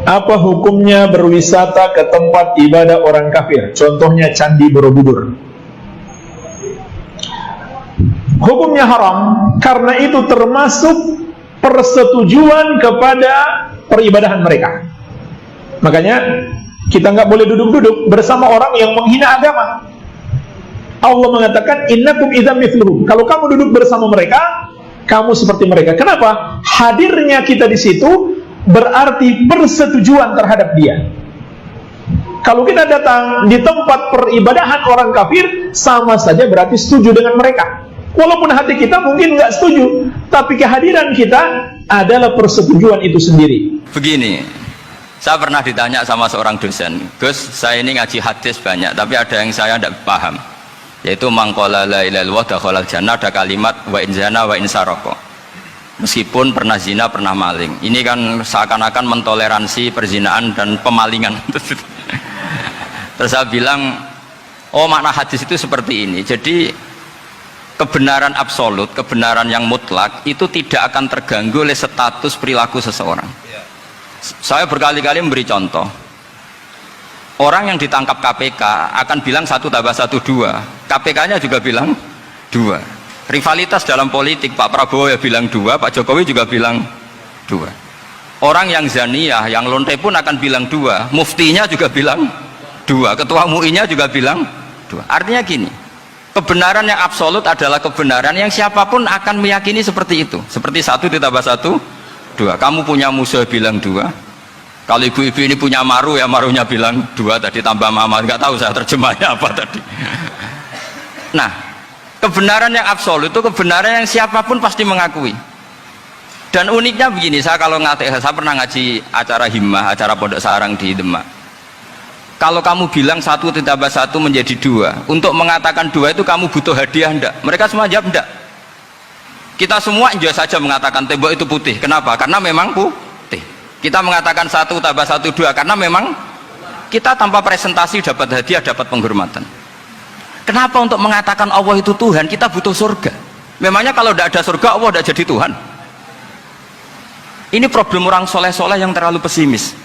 Apa hukumnya berwisata ke tempat ibadah orang kafir? Contohnya Candi Borobudur. Hukumnya haram karena itu termasuk persetujuan kepada peribadahan mereka. Makanya kita nggak boleh duduk-duduk bersama orang yang menghina agama. Allah mengatakan innakum idzam mithluhum. Kalau kamu duduk bersama mereka, kamu seperti mereka. Kenapa? Hadirnya kita di situ berarti persetujuan terhadap dia. Kalau kita datang di tempat peribadahan orang kafir, sama saja berarti setuju dengan mereka. Walaupun hati kita mungkin nggak setuju, tapi kehadiran kita adalah persetujuan itu sendiri. Begini, saya pernah ditanya sama seorang dosen, Gus, saya ini ngaji hadis banyak, tapi ada yang saya tidak paham, yaitu mangqala la ilaha illallah dakhalal jannah, ada kalimat wa in zana wa in saraka. Meskipun pernah zina, pernah maling. Ini kan seakan-akan mentoleransi perzinaan dan pemalingan. Terus saya bilang, oh makna hadis itu seperti ini. Jadi kebenaran absolut, kebenaran yang mutlak itu tidak akan terganggu oleh status perilaku seseorang. Saya berkali-kali memberi contoh. Orang yang ditangkap KPK akan bilang 1 tambah 1 2. KPK-nya juga bilang 2. Rivalitas dalam politik, Pak Prabowo ya bilang 2, Pak Jokowi juga bilang 2. Orang yang zaniyah, yang lonte pun akan bilang 2, muftinya juga bilang 2, ketua MUI-nya juga bilang 2. Artinya gini, kebenaran yang absolut adalah kebenaran yang siapapun akan meyakini seperti itu. Seperti 1 ditambah 1 2. Kamu punya musuh bilang 2. Kalau ibu-ibu ini punya maru, ya marunya bilang 2 tadi tambah mama, nggak tahu saya terjemahnya apa tadi. Nah, kebenaran yang absolut itu kebenaran yang siapapun pasti mengakui. Dan uniknya begini, saya kalau saya pernah ngaji acara himmah, acara pondok sarang di Demak. Kalau kamu bilang 1 ditambah 1 menjadi 2, untuk mengatakan 2 itu kamu butuh hadiah enggak? Mereka semua jawab enggak. Kita semua juga saja mengatakan tembok itu putih. Kenapa? Karena memang putih. Kita mengatakan 1 tambah 1 2 karena memang kita tanpa presentasi dapat hadiah, dapat penghormatan. Kenapa untuk mengatakan Allah itu Tuhan kita butuh surga? Memangnya kalau tidak ada surga Allah tidak jadi Tuhan? Ini problem orang soleh-soleh yang terlalu pesimis.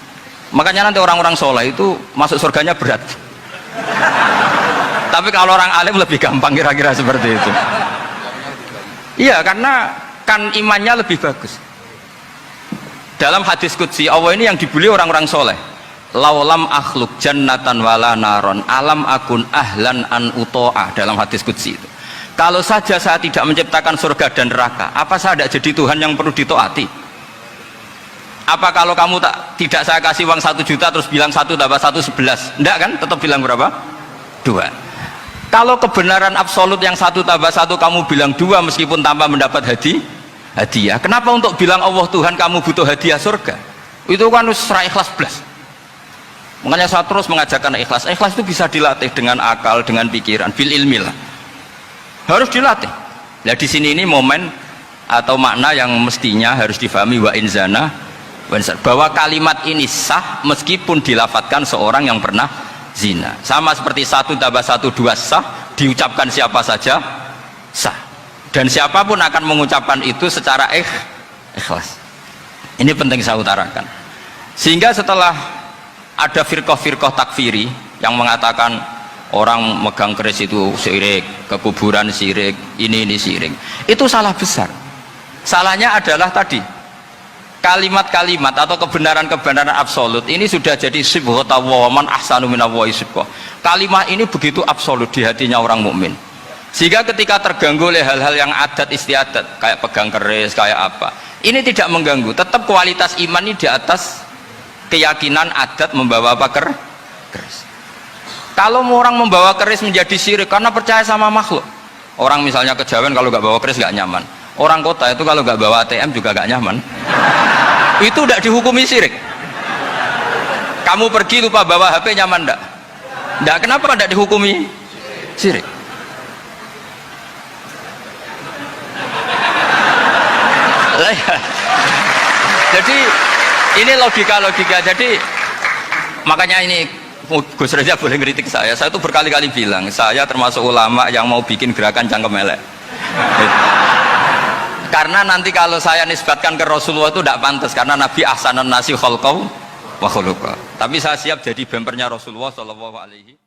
Makanya nanti orang-orang soleh itu masuk surganya berat. Tapi kalau orang alim lebih gampang kira-kira seperti itu. Iya, karena kan imannya lebih bagus. Dalam hadis qudsi Allah ini yang dibuli orang-orang soleh. Laulam akhluk jannatan wala naron alam akun ahlan an uto'a, dalam hadis qudsi itu. Kalau saja saya tidak menciptakan surga dan neraka, apa saya tidak jadi Tuhan yang perlu ditaati? Apa kalau kamu tidak saya kasih uang 1 juta terus bilang 1 tambah 1 11? Enggak kan? Tetap bilang berapa? 2. Kalau kebenaran absolut yang 1 tambah 1 kamu bilang 2 meskipun tanpa mendapat hadiah, kenapa untuk bilang Allah Tuhan kamu butuh hadiah surga? Itu kan serai ikhlas belas. Makanya saya terus mengajarkan ikhlas. Ikhlas itu bisa dilatih dengan akal, dengan pikiran, bil ilmi lah. Harus dilatih. Nah di sini ini momen atau makna yang mestinya harus difahami wa inzana, bahwa kalimat ini sah meskipun dilafatkan seorang yang pernah zina. Sama seperti 1 tambah 1 2 sah, diucapkan siapa saja sah. Dan siapapun akan mengucapkan itu secara ikhlas. Ini penting saya utarakan. Sehingga setelah ada firqah-firqah takfiri yang mengatakan orang megang keris itu syirik, ke kuburan syirik, ini syirik. Itu salah besar. Salahnya adalah tadi kalimat-kalimat atau kebenaran-kebenaran absolut ini sudah jadi sibghatallahi man ahsanu minallahi sibghah. Kalimat ini begitu absolut di hatinya orang mukmin. Sehingga ketika terganggu oleh hal-hal yang adat istiadat kayak pegang keris, kayak apa, ini tidak mengganggu. Tetap kualitas iman ini di atas keyakinan adat membawa apa keris. Kalau orang membawa keris menjadi syirik karena percaya sama makhluk. Orang misalnya kejawen kalau nggak bawa keris nggak nyaman. Orang kota itu kalau nggak bawa ATM juga nggak nyaman. Itu tidak dihukumi syirik. Kamu pergi lupa bawa HP nyaman enggak? Enggak, kenapa tidak dihukumi syirik? Jadi ini logika-logika. Jadi makanya ini Gus Reza boleh ngeritik saya itu berkali-kali bilang saya termasuk ulama yang mau bikin gerakan cangkem elek. Karena nanti kalau saya nisbatkan ke Rasulullah itu tidak pantas, karena Nabi ahsanan nasi khalqau wa khuluqa. Tapi saya siap jadi bempernya Rasulullah sallallahu alaihi